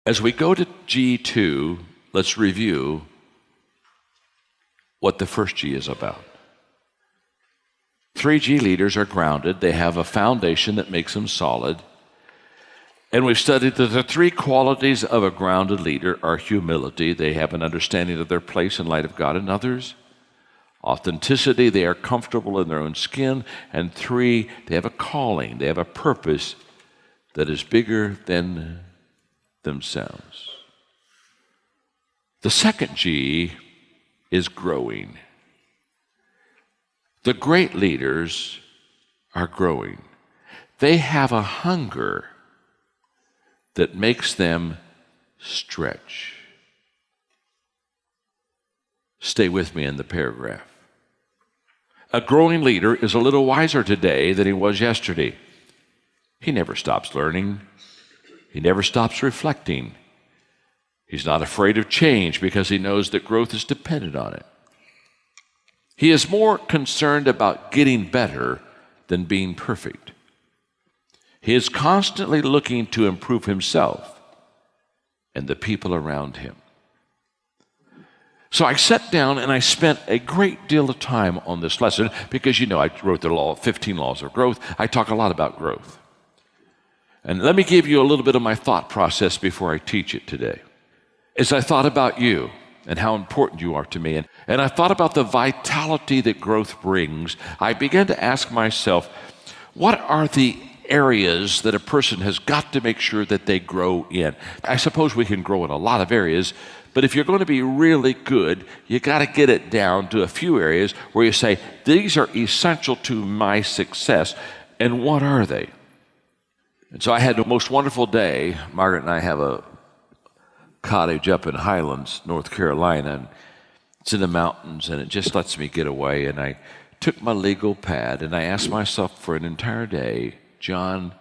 As we go to G2, let's review what the first G is about. 3G leaders are grounded. They have a foundation that makes them solid. And we've studied that the three qualities of a grounded leader are humility. They have an understanding of their place in light of God and others. Authenticity, they are comfortable in their own skin. And 3, they have a calling. They have a purpose that is bigger than themselves. The second G is growing. The great leaders are growing. They have a hunger that makes them stretch. Stay with me in the paragraph. A growing leader is a little wiser today than he was yesterday. He never stops learning. He never stops reflecting. He's not afraid of change because he knows that growth is dependent on it. He is more concerned about getting better than being perfect. He is constantly looking to improve himself and the people around him. So I sat down and I spent a great deal of time on this lesson because, I wrote the 15 laws of growth. I talk a lot about growth. And let me give you a little bit of my thought process before I teach it today. As I thought about you and how important you are to me, and I thought about the vitality that growth brings, I began to ask myself, what are the areas that a person has got to make sure that they grow in? I suppose we can grow in a lot of areas, but if you're going to be really good, you got to get it down to a few areas where you say, these are essential to my success, and what are they? And so I had the most wonderful day. Margaret and I have a cottage up in Highlands, North Carolina, and it's in the mountains, and it just lets me get away. And I took my legal pad, and I asked myself for an entire day, John,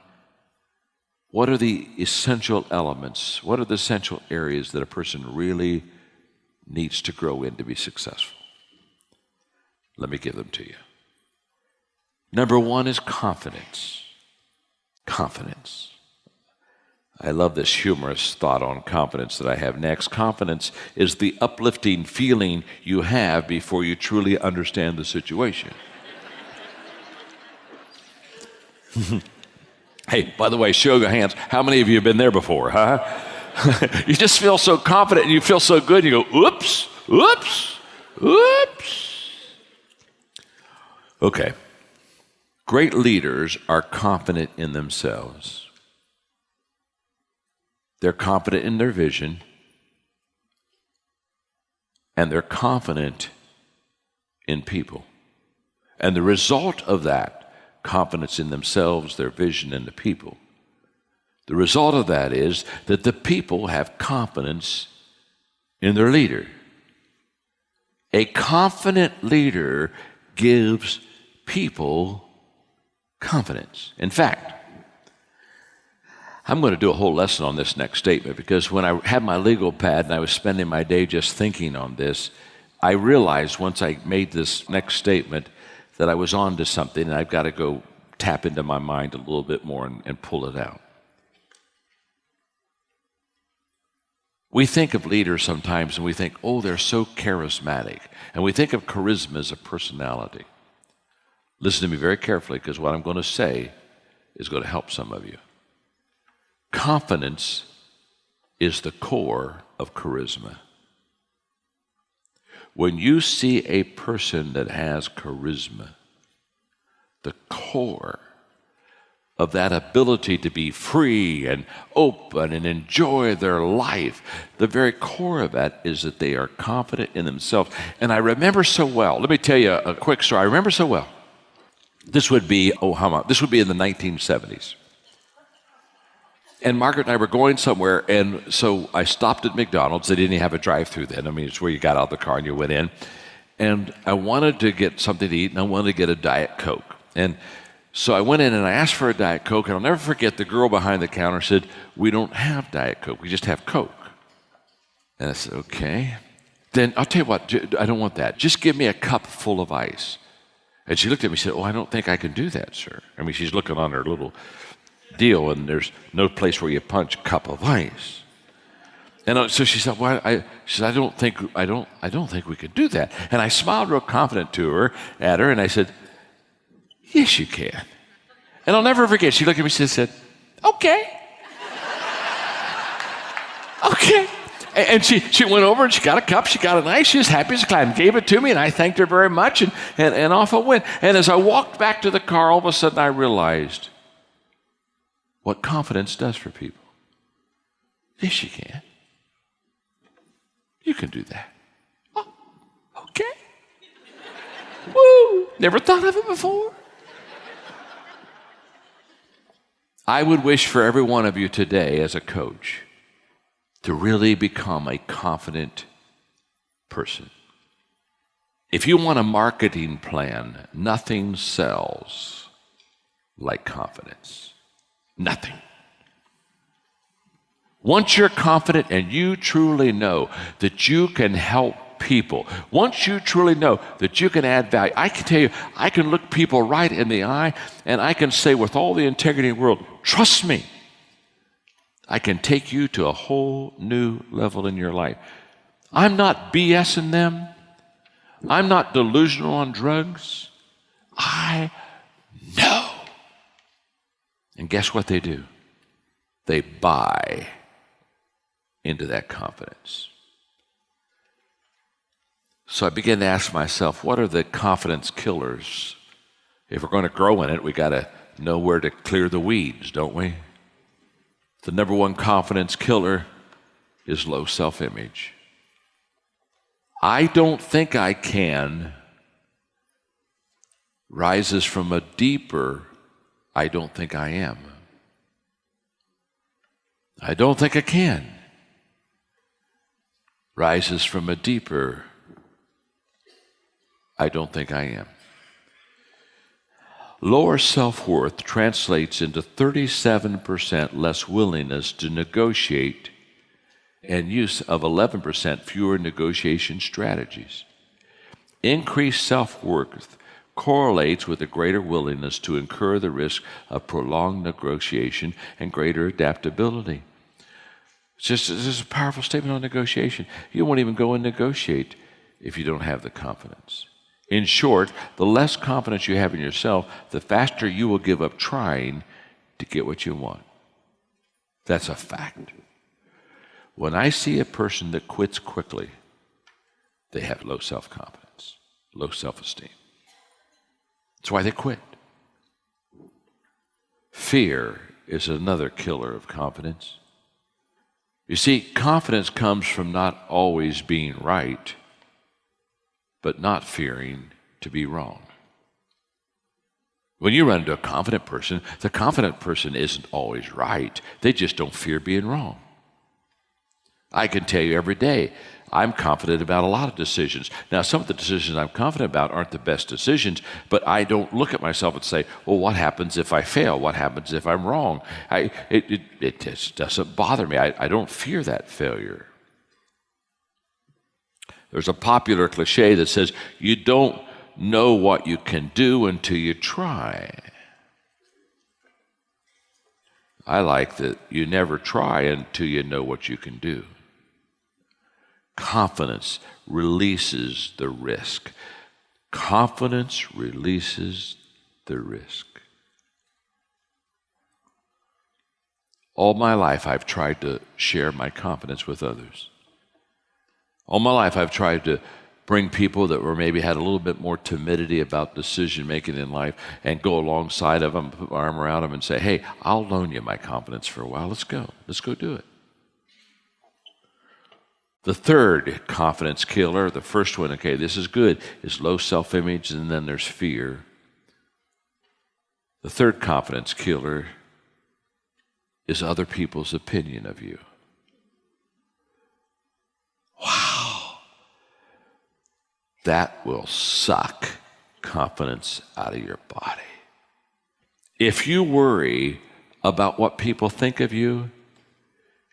what are the essential elements? What are the essential areas that a person really needs to grow in to be successful? Let me give them to you. Number 1 is confidence. Confidence. I love this humorous thought on confidence that I have next. Confidence is the uplifting feeling you have before you truly understand the situation. Hey, by the way, show your hands. How many of you have been there before, huh? You just feel so confident and you feel so good and you go, oops, oops, oops. Okay. Great leaders are confident in themselves. They're confident in their vision, and they're confident in people. And the result of that, confidence in themselves, their vision, and the people, the result of that is that the people have confidence in their leader. A confident leader gives people confidence. In fact, I'm going to do a whole lesson on this next statement because when I had my legal pad and I was spending my day just thinking on this, I realized once I made this next statement that I was on to something and I've got to go tap into my mind a little bit more and pull it out. We think of leaders sometimes and we think, oh, they're so charismatic. And we think of charisma as a personality. Listen to me very carefully because what I'm going to say is going to help some of you. Confidence is the core of charisma. When you see a person that has charisma, the core of that ability to be free and open and enjoy their life, the very core of that is that they are confident in themselves. And I remember so well, let me tell you a quick story. I remember so well. This would be in the 1970s. And Margaret and I were going somewhere, and so I stopped at McDonald's. They didn't have a drive-through then. I mean, it's where you got out of the car and you went in. And I wanted to get something to eat, and I wanted to get a Diet Coke. And so I went in and I asked for a Diet Coke, and I'll never forget the girl behind the counter said, "We don't have Diet Coke, we just have Coke." And I said, okay. Then I'll tell you what, I don't want that. Just give me a cup full of ice. And she looked at me and said, "Oh, I don't think I can do that, sir." I mean, she's looking on her little deal, and there's no place where you punch cup of ice. And so she said, "Well, she said, I don't think we could do that." And I smiled real confident at her, and I said, "Yes, you can." And I'll never forget. She looked at me and said, "Okay, okay." And she went over and she got a cup. She got it nice. She was happy as a clam. Gave it to me, and I thanked her very much. And off I went. And as I walked back to the car, all of a sudden I realized what confidence does for people. Yes, you can. You can do that. Oh, okay. Woo! Never thought of it before. I would wish for every one of you today as a coach to really become a confident person. If you want a marketing plan, nothing sells like confidence. Nothing. Once you're confident and you truly know that you can help people, once you truly know that you can add value, I can tell you, I can look people right in the eye and I can say with all the integrity in the world, trust me, I can take you to a whole new level in your life. I'm not BSing them. I'm not delusional on drugs. I know. And guess what they do? They buy into that confidence. So I began to ask myself, what are the confidence killers? If we're going to grow in it, we got to know where to clear the weeds, don't we? The number one confidence killer is low self-image. I don't think I can rises from a deeper I don't think I am. I don't think I can rises from a deeper I don't think I am. Lower self-worth translates into 37% less willingness to negotiate and use of 11% fewer negotiation strategies. Increased self-worth correlates with a greater willingness to incur the risk of prolonged negotiation and greater adaptability. This is a powerful statement on negotiation. You won't even go and negotiate if you don't have the confidence. In short, the less confidence you have in yourself, the faster you will give up trying to get what you want. That's a fact. When I see a person that quits quickly, they have low self-confidence, low self-esteem. That's why they quit. Fear is another killer of confidence. You see, confidence comes from not always being right, but not fearing to be wrong. When you run into a confident person, the confident person isn't always right. They just don't fear being wrong. I can tell you every day, I'm confident about a lot of decisions. Now, some of the decisions I'm confident about aren't the best decisions, but I don't look at myself and say, well, what happens if I fail? What happens if I'm wrong? It just doesn't bother me. I don't fear that failure. There's a popular cliche that says, you don't know what you can do until you try. I like that you never try until you know what you can do. Confidence releases the risk. Confidence releases the risk. All my life, I've tried to share my confidence with others. All my life, I've tried to bring people that were maybe had a little bit more timidity about decision making in life and go alongside of them, put my arm around them and say, hey, I'll loan you my confidence for a while. Let's go do it. The third confidence killer, the first one, okay, this is good, is low self-image, and then there's fear. The third confidence killer is other people's opinion of you. Wow. That will suck confidence out of your body. If you worry about what people think of you,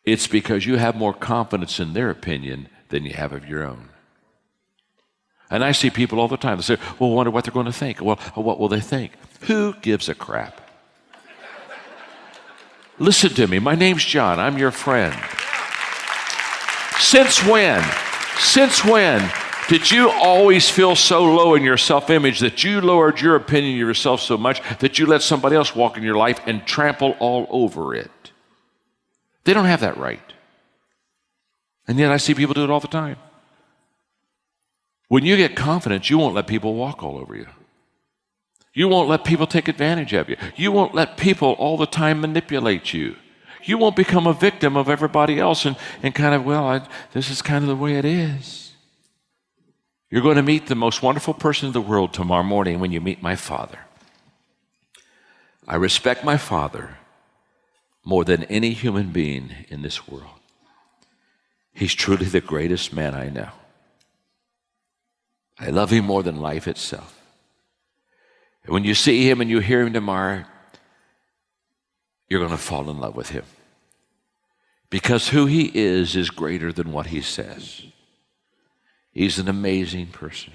it's because you have more confidence in their opinion than you have of your own. And I see people all the time that say, well, I wonder what they're going to think. Well, what will they think? Who gives a crap? Listen to me. My name's John. I'm your friend. Since when? Since when did you always feel so low in your self-image that you lowered your opinion of yourself so much that you let somebody else walk in your life and trample all over it? They don't have that right. And yet I see people do it all the time. When you get confidence, you won't let people walk all over you. You won't let people take advantage of you. You won't let people all the time manipulate you. You won't become a victim of everybody else and kind of, this is kind of the way it is. You're going to meet the most wonderful person in the world tomorrow morning when you meet my Father. I respect my Father more than any human being in this world. He's truly the greatest man I know. I love him more than life itself. And when you see him and you hear him tomorrow, you're going to fall in love with him. Because who he is greater than what he says. He's an amazing person.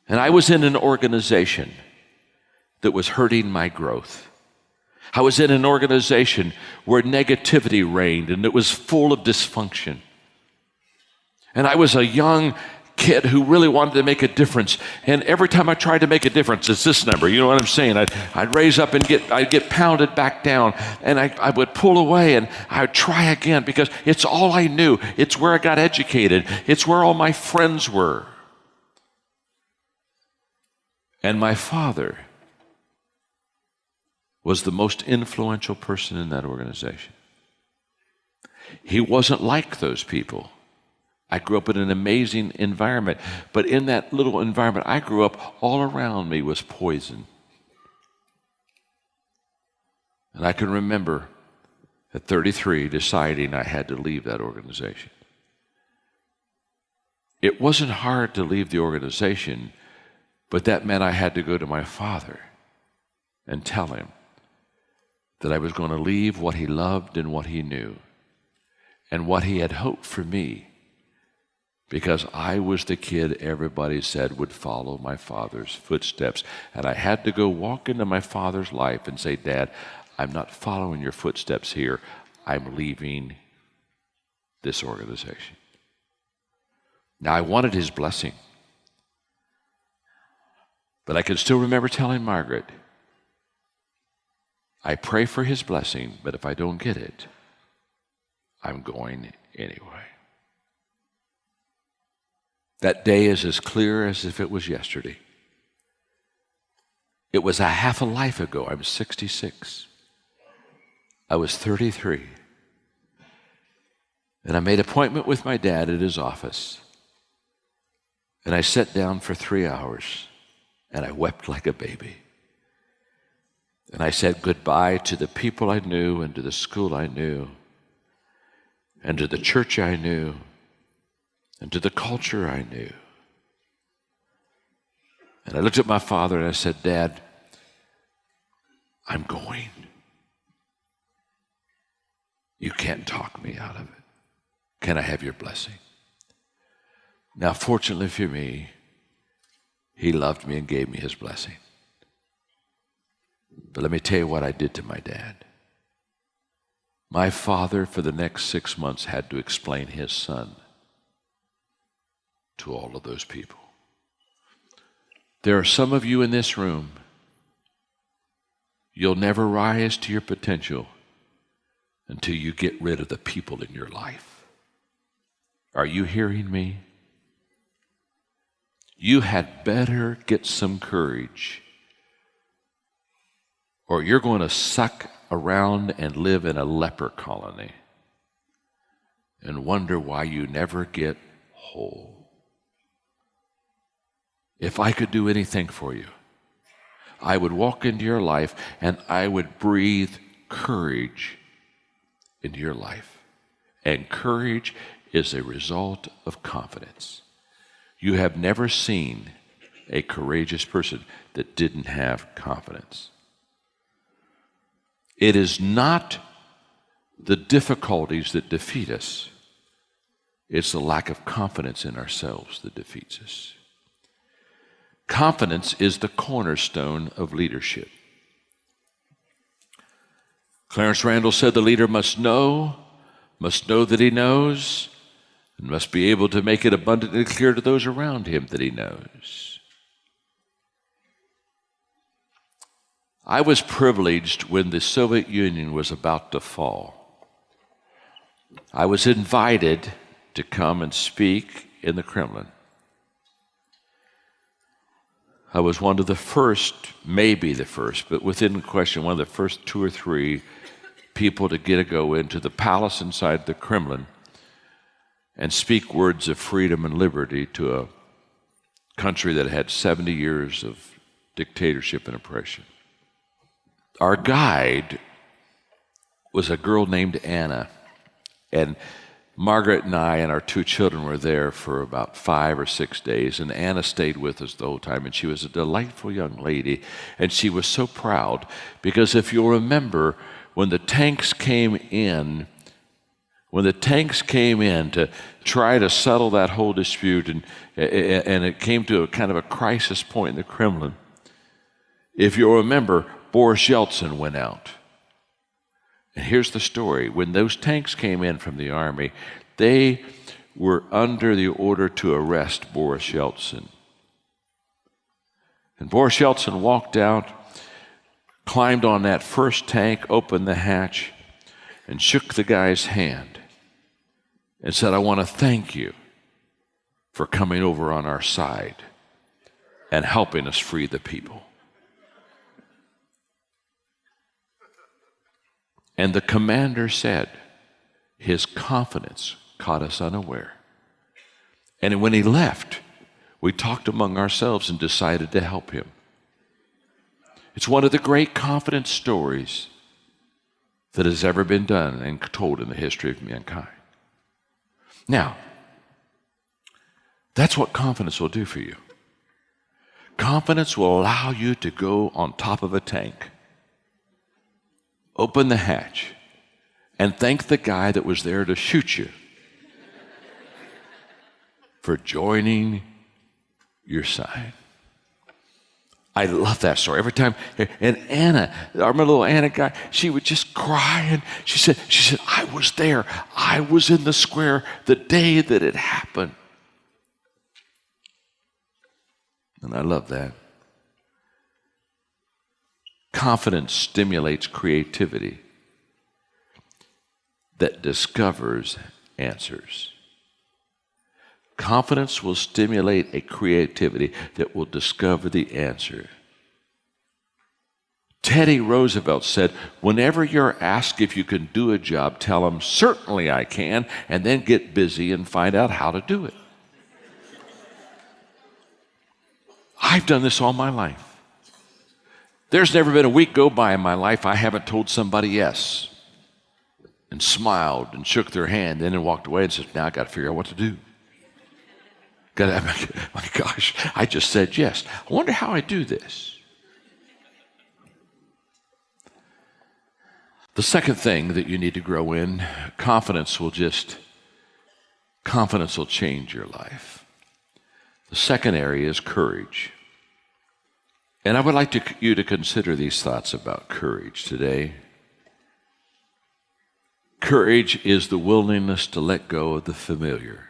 And I was in an organization that was hurting my growth. I was in an organization where negativity reigned and it was full of dysfunction. And I was a young kid who really wanted to make a difference. And every time I tried to make a difference, it's this number, you know what I'm saying? I'd raise up and I'd get pounded back down, and I would pull away and I would try again because it's all I knew. It's where I got educated. It's where all my friends were. And my father was the most influential person in that organization. He wasn't like those people. I grew up in an amazing environment, but in that little environment I grew up, all around me was poison. And I can remember at 33 deciding I had to leave that organization. It wasn't hard to leave the organization, but that meant I had to go to my father and tell him that I was going to leave what he loved and what he knew and what he had hoped for me, because I was the kid everybody said would follow my father's footsteps. And I had to go walk into my father's life and say, Dad, I'm not following your footsteps here. I'm leaving this organization. Now, I wanted his blessing. But I can still remember telling Margaret, I pray for his blessing, but if I don't get it, I'm going anyway. That day is as clear as if it was yesterday. It was a half a life ago. I'm 66. I was 33. And I made an appointment with my dad at his office. And I sat down for 3 hours, and I wept like a baby. And I said goodbye to the people I knew, and to the school I knew, and to the church I knew, and to the culture I knew. And I looked at my father and I said, Dad, I'm going. You can't talk me out of it. Can I have your blessing? Now, fortunately for me, he loved me and gave me his blessing. But let me tell you what I did to my dad. My father, for the next 6 months, had to explain his son to all of those people. There are some of you in this room, you'll never rise to your potential until you get rid of the people in your life. Are you hearing me? You had better get some courage, or you're going to suck around and live in a leper colony and wonder why you never get whole. If I could do anything for you, I would walk into your life and I would breathe courage into your life. And courage is a result of confidence. You have never seen a courageous person that didn't have confidence. It is not the difficulties that defeat us. It's the lack of confidence in ourselves that defeats us. Confidence is the cornerstone of leadership. Clarence Randall said the leader must know, must know that he knows, and must be able to make it abundantly clear to those around him that he knows. I was privileged when the Soviet Union was about to fall. I was invited to come and speak in the Kremlin. I was one of the first, maybe the first, but within question, one of the first 2 or 3 people to get to go into the palace inside the Kremlin and speak words of freedom and liberty to a country that had 70 years of dictatorship and oppression. Our guide was a girl named Anna, and Margaret and I and our 2 children were there for about 5 or 6 days, and Anna stayed with us the whole time, and she was a delightful young lady, and she was so proud because if you'll remember, when the tanks came in to try to settle that whole dispute, and it came to a kind of a crisis point in the Kremlin, if you'll remember, Boris Yeltsin went out. And here's the story. When those tanks came in from the army, they were under the order to arrest Boris Yeltsin. And Boris Yeltsin walked out, climbed on that first tank, opened the hatch, and shook the guy's hand and said, "I want to thank you for coming over on our side and helping us free the people." And the commander said, his confidence caught us unaware. And when he left, we talked among ourselves and decided to help him. It's one of the great confidence stories that has ever been done and told in the history of mankind. Now, that's what confidence will do for you. Confidence will allow you to go on top of a tank, open the hatch, and thank the guy that was there to shoot you for joining your side. I love that story. Every time, and Anna, our little Anna guy, she would just cry, and she said, "I was there. I was in the square the day that it happened." And I love that. Confidence stimulates creativity that discovers answers. Confidence will stimulate a creativity that will discover the answer. Teddy Roosevelt said, "Whenever you're asked if you can do a job, tell them, 'Certainly I can,' and then get busy and find out how to do it." I've done this all my life. There's never been a week go by in my life I haven't told somebody yes and smiled and shook their hand and then walked away and said, "Now I got to figure out what to do. My gosh, I just said yes. I wonder how I do this." The second thing that you need to grow in, confidence will change your life. The second area is courage. And I would like you to consider these thoughts about courage today. Courage is the willingness to let go of the familiar.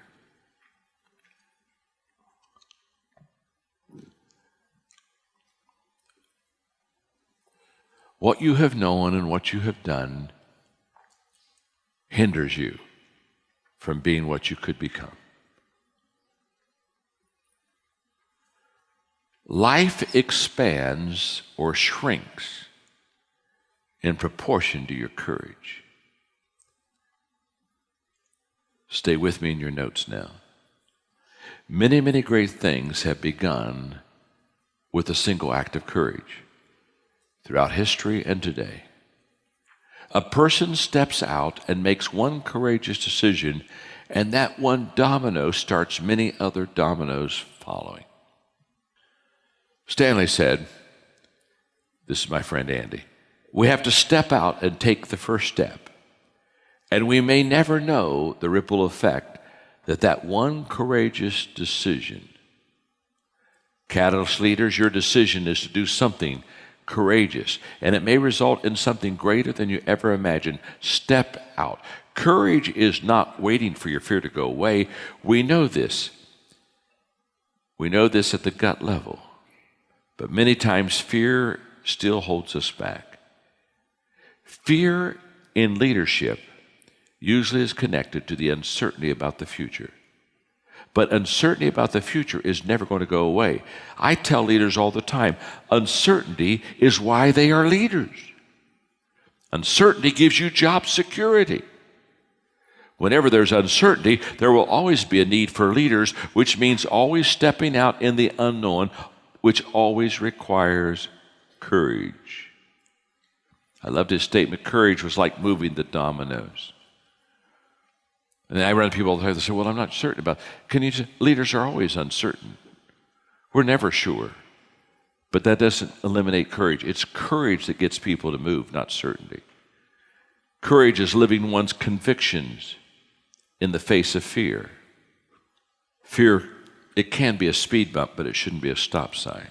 What you have known and what you have done hinders you from being what you could become. Life expands or shrinks in proportion to your courage. Stay with me in your notes now. Many, many great things have begun with a single act of courage throughout history and today. A person steps out and makes one courageous decision, and that one domino starts many other dominoes following. Stanley said, this is my friend Andy, we have to step out and take the first step. And we may never know the ripple effect that one courageous decision. Catalyst leaders, your decision is to do something courageous, and it may result in something greater than you ever imagined. Step out. Courage is not waiting for your fear to go away. We know this. We know this at the gut level. But many times fear still holds us back. Fear in leadership usually is connected to the uncertainty about the future. But uncertainty about the future is never going to go away. I tell leaders all the time, uncertainty is why they are leaders. Uncertainty gives you job security. Whenever there's uncertainty, there will always be a need for leaders, which means always stepping out in the unknown, which always requires courage. I loved his statement, courage was like moving the dominoes. And I run into people all the time that say, well, I'm not certain about it. Leaders are always uncertain. We're never sure. But that doesn't eliminate courage. It's courage that gets people to move, not certainty. Courage is living one's convictions in the face of fear. Fear, it can be a speed bump, but it shouldn't be a stop sign.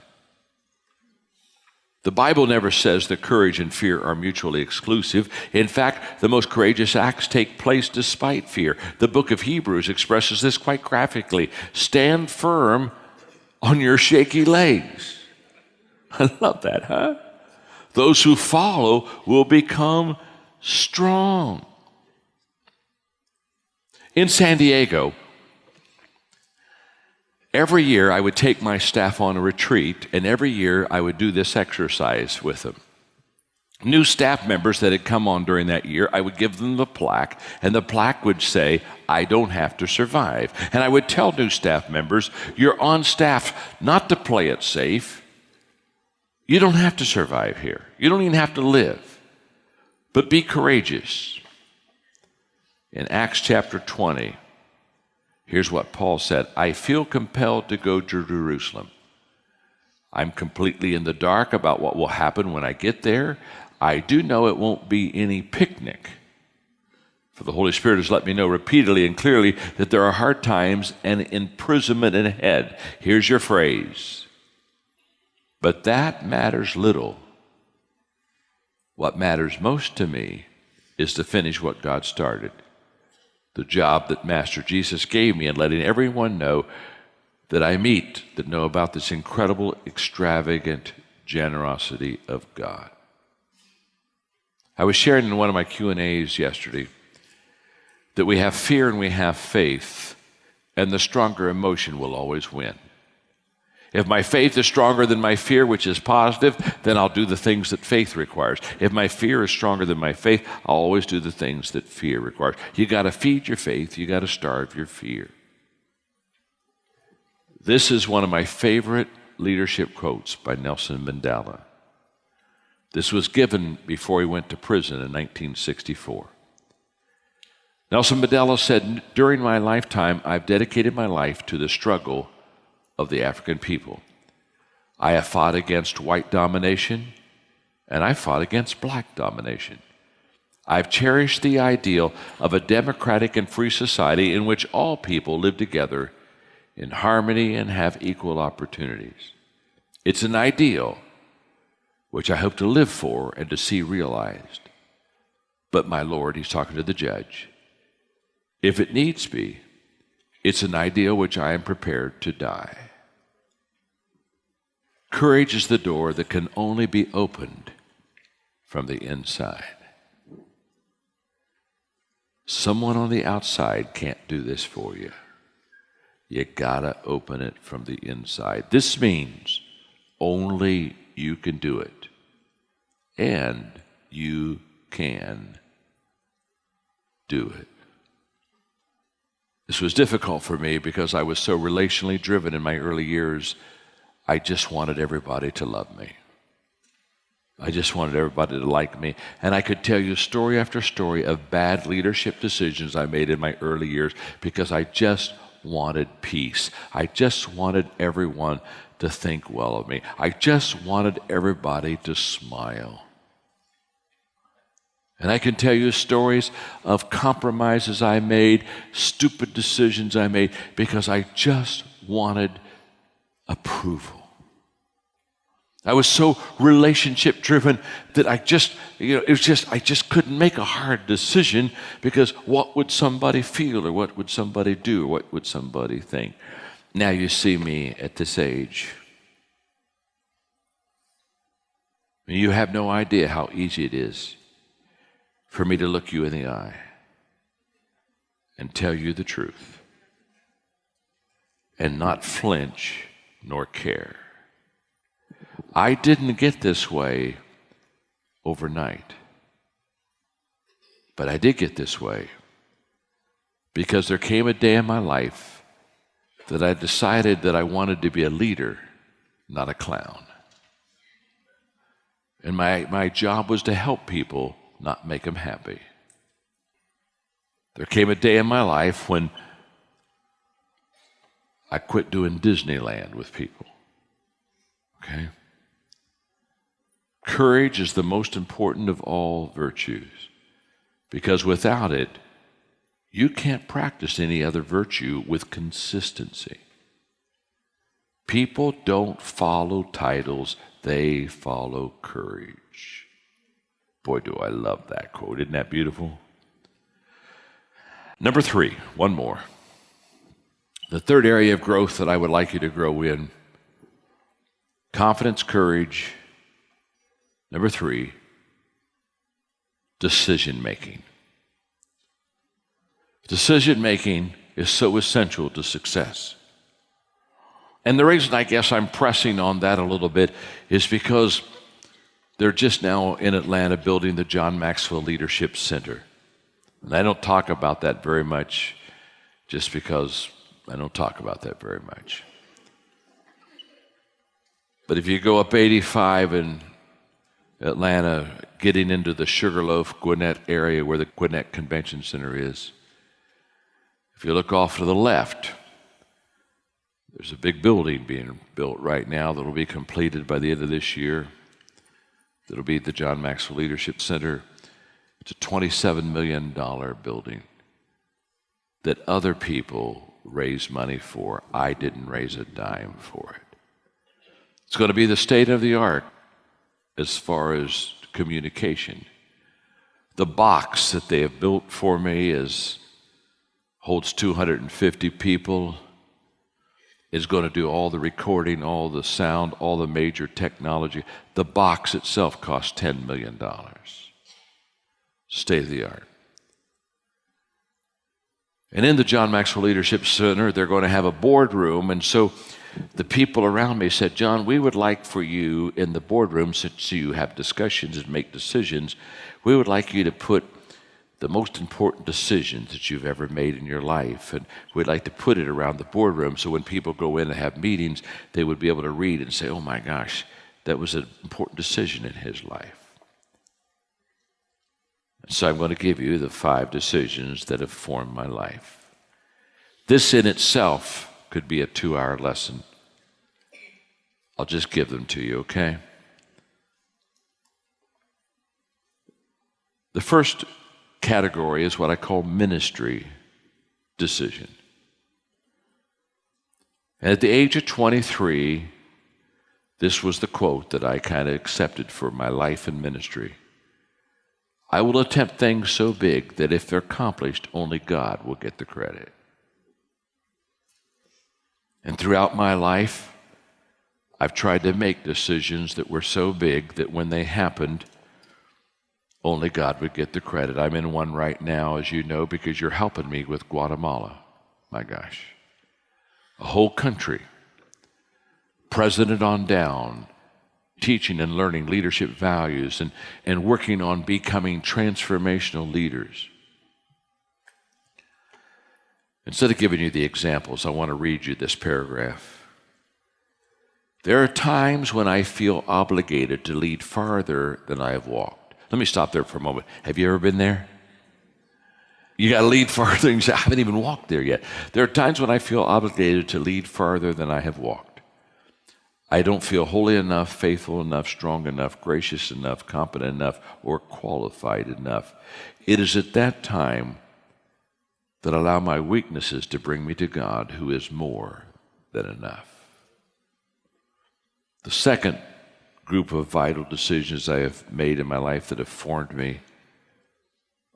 The Bible never says that courage and fear are mutually exclusive. In fact, the most courageous acts take place despite fear. The book of Hebrews expresses this quite graphically. Stand firm on your shaky legs. I love that, huh? Those who follow will become strong. In San Diego, every year I would take my staff on a retreat, and every year I would do this exercise with them. New staff members that had come on during that year, I would give them the plaque, and the plaque would say, I don't have to survive. And I would tell new staff members, you're on staff not to play it safe. You don't have to survive here. You don't even have to live. But be courageous. In Acts chapter 20, here's what Paul said, I feel compelled to go to Jerusalem. I'm completely in the dark about what will happen when I get there. I do know it won't be any picnic. For the Holy Spirit has let me know repeatedly and clearly that there are hard times and imprisonment ahead. Here's your phrase. But that matters little. What matters most to me is to finish what God started. The job that Master Jesus gave me and letting everyone know that I meet that know about this incredible, extravagant generosity of God. I was sharing in one of my Q&As yesterday that we have fear and we have faith, and the stronger emotion will always win. If my faith is stronger than my fear, which is positive, then I'll do the things that faith requires. If my fear is stronger than my faith, I'll always do the things that fear requires. You got to feed your faith. You got to starve your fear. This is one of my favorite leadership quotes by Nelson Mandela. This was given before he went to prison in 1964. Nelson Mandela said, during my lifetime, I've dedicated my life to the struggle of the African people. I have fought against white domination, and I fought against black domination. I've cherished the ideal of a democratic and free society in which all people live together in harmony and have equal opportunities. It's an ideal which I hope to live for and to see realized. But my Lord, he's talking to the judge, if it needs be, it's an ideal which I am prepared to die. Courage is the door that can only be opened from the inside. Someone on the outside can't do this for you. You gotta open it from the inside. This means only you can do it. And you can do it. This was difficult for me because I was so relationally driven in my early years. I just wanted everybody to love me. I just wanted everybody to like me. And I could tell you story after story of bad leadership decisions I made in my early years because I just wanted peace. I just wanted everyone to think well of me. I just wanted everybody to smile. And I can tell you stories of compromises I made, stupid decisions I made, because I just wanted approval. I was so relationship driven that I just couldn't make a hard decision because what would somebody feel or what would somebody do or what would somebody think? Now you see me at this age. You have no idea how easy it is for me to look you in the eye and tell you the truth and not flinch nor care. I didn't get this way overnight, but I did get this way because there came a day in my life that I decided that I wanted to be a leader, not a clown. And my job was to help people, not make them happy. There came a day in my life when I quit doing Disneyland with people. Okay? Courage is the most important of all virtues because without it, you can't practice any other virtue with consistency. People don't follow titles, they follow courage. Boy, do I love that quote. Isn't that beautiful? Number 3, one more. The third area of growth that I would like you to grow in, confidence, courage. Number 3, decision making. Decision making is so essential to success. And the reason I guess I'm pressing on that a little bit is because they're just now in Atlanta building the John Maxwell Leadership Center. And I don't talk about that very much just because I don't talk about that very much. But if you go up 85 in Atlanta, getting into the Sugarloaf, Gwinnett area where the Gwinnett Convention Center is, if you look off to the left, there's a big building being built right now that will be completed by the end of this year. It'll be the John Maxwell Leadership Center. It's a $27 million building that other people raised money for. I didn't raise a dime for it. It's going to be the state of the art as far as communication. The box that they have built for me holds 250 people. Is going to do all the recording, all the sound, all the major technology. The box itself costs $10 million. State of the art. And in the John Maxwell Leadership Center, they're going to have a boardroom. And so the people around me said, John, we would like for you in the boardroom, since you have discussions and make decisions, we would like you to put the most important decisions that you've ever made in your life. And we'd like to put it around the boardroom so when people go in and have meetings, they would be able to read and say, oh my gosh, that was an important decision in his life. And so I'm going to give you the 5 decisions that have formed my life. This in itself could be a 2-hour lesson. I'll just give them to you, okay? The first category is what I call ministry decision. And at the age of 23, this was the quote that I kind of accepted for my life and ministry. I will attempt things so big that if they're accomplished, only God will get the credit. And throughout my life, I've tried to make decisions that were so big that when they happened, only God would get the credit. I'm in one right now, as you know, because you're helping me with Guatemala. My gosh. A whole country, president on down, teaching and learning leadership values and working on becoming transformational leaders. Instead of giving you the examples, I want to read you this paragraph. There are times when I feel obligated to lead farther than I have walked. Let me stop there for a moment. Have you ever been there? You got to lead farther and you say, I haven't even walked there yet. There are times when I feel obligated to lead farther than I have walked. I don't feel holy enough, faithful enough, strong enough, gracious enough, competent enough, or qualified enough. It is at that time that I allow my weaknesses to bring me to God, who is more than enough. The second group of vital decisions I have made in my life that have formed me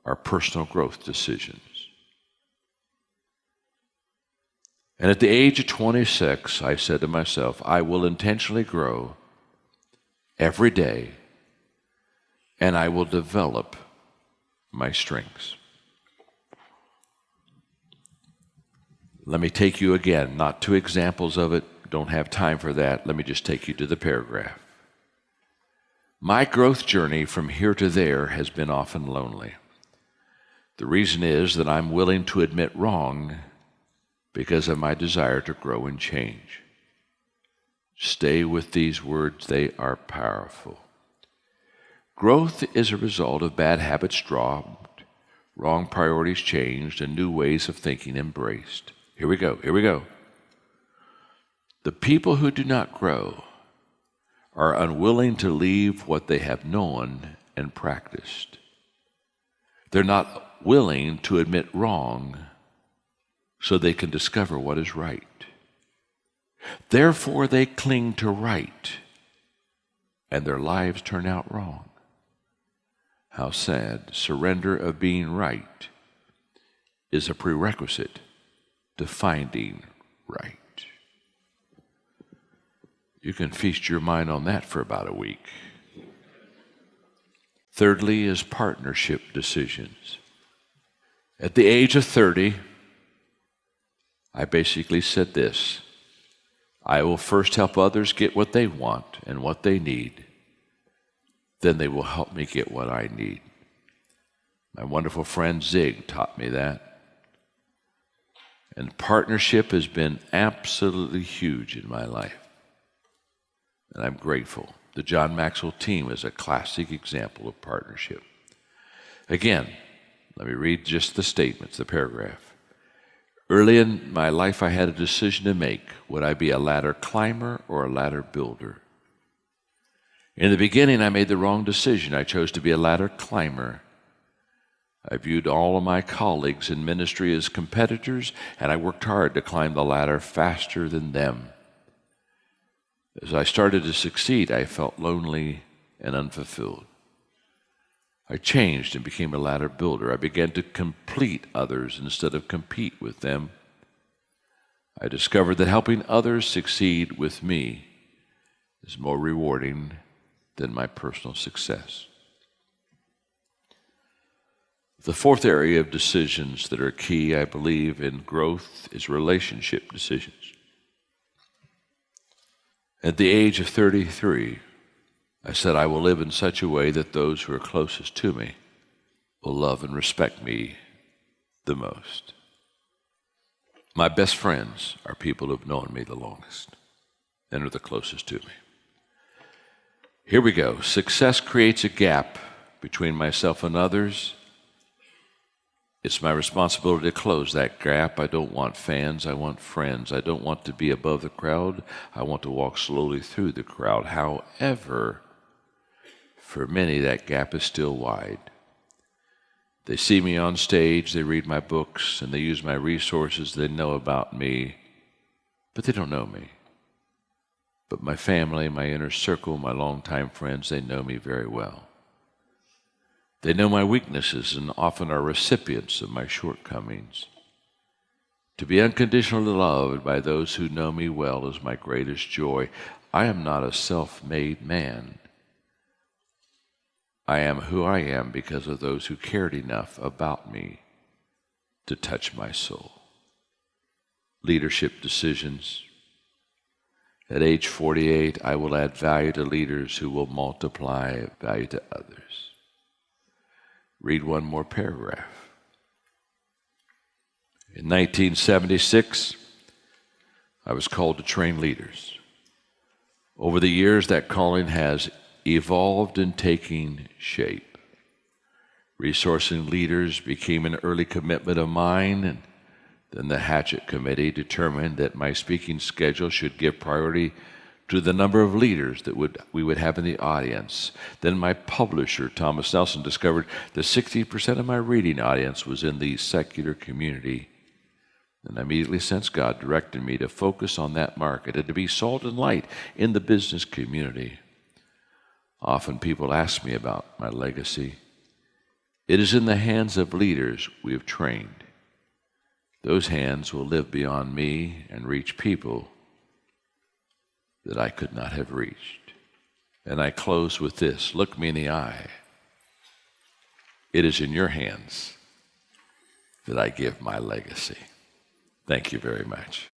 are personal growth decisions. And at the age of 26, I said to myself, I will intentionally grow every day, and I will develop my strengths. Let me take you again, not two examples of it, don't have time for that. Let me just take you to the paragraph. My growth journey from here to there has been often lonely. The reason is that I'm willing to admit wrong because of my desire to grow and change. Stay with these words, they are powerful. Growth is a result of bad habits dropped, wrong priorities changed, and new ways of thinking embraced. Here we go. The people who do not grow are unwilling to leave what they have known and practiced. They're not willing to admit wrong so they can discover what is right. Therefore, they cling to right, and their lives turn out wrong. How sad. Surrender of being right is a prerequisite to finding right. You can feast your mind on that for about a week. Thirdly is partnership decisions. At the age of 30, I basically said this: I will first help others get what they want and what they need. Then they will help me get what I need. My wonderful friend Zig taught me that. And partnership has been absolutely huge in my life. And I'm grateful. The John Maxwell team is a classic example of partnership. Again, let me read just the statements, the paragraph. Early in my life, I had a decision to make. Would I be a ladder climber or a ladder builder? In the beginning, I made the wrong decision. I chose to be a ladder climber. I viewed all of my colleagues in ministry as competitors, and I worked hard to climb the ladder faster than them. As I started to succeed, I felt lonely and unfulfilled. I changed and became a ladder builder. I began to complete others instead of compete with them. I discovered that helping others succeed with me is more rewarding than my personal success. The fourth area of decisions that are key, I believe, in growth is relationship decisions. At the age of 33, I said I will live in such a way that those who are closest to me will love and respect me the most. My best friends are people who have known me the longest and are the closest to me. Here we go. Success creates a gap between myself and others. It's my responsibility to close that gap. I don't want fans, I want friends. I don't want to be above the crowd. I want to walk slowly through the crowd. However, for many, that gap is still wide. They see me on stage, they read my books, and they use my resources. They know about me, but they don't know me. But my family, my inner circle, my longtime friends, they know me very well. They know my weaknesses and often are recipients of my shortcomings. To be unconditionally loved by those who know me well is my greatest joy. I am not a self-made man. I am who I am because of those who cared enough about me to touch my soul. Leadership decisions. At age 48, I will add value to leaders who will multiply value to others. Read one more paragraph. In 1976, I was called to train leaders. Over the years, that calling has evolved and taken shape. Resourcing leaders became an early commitment of mine, and then the Hatchet Committee determined that my speaking schedule should give priority to the number of leaders that we would have in the audience. Then my publisher, Thomas Nelson, discovered that 60% of my reading audience was in the secular community. And I immediately sensed God directed me to focus on that market and to be salt and light in the business community. Often people ask me about my legacy. It is in the hands of leaders we have trained. Those hands will live beyond me and reach people that I could not have reached. And I close with this. Look me in the eye. It is in your hands that I give my legacy. Thank you very much.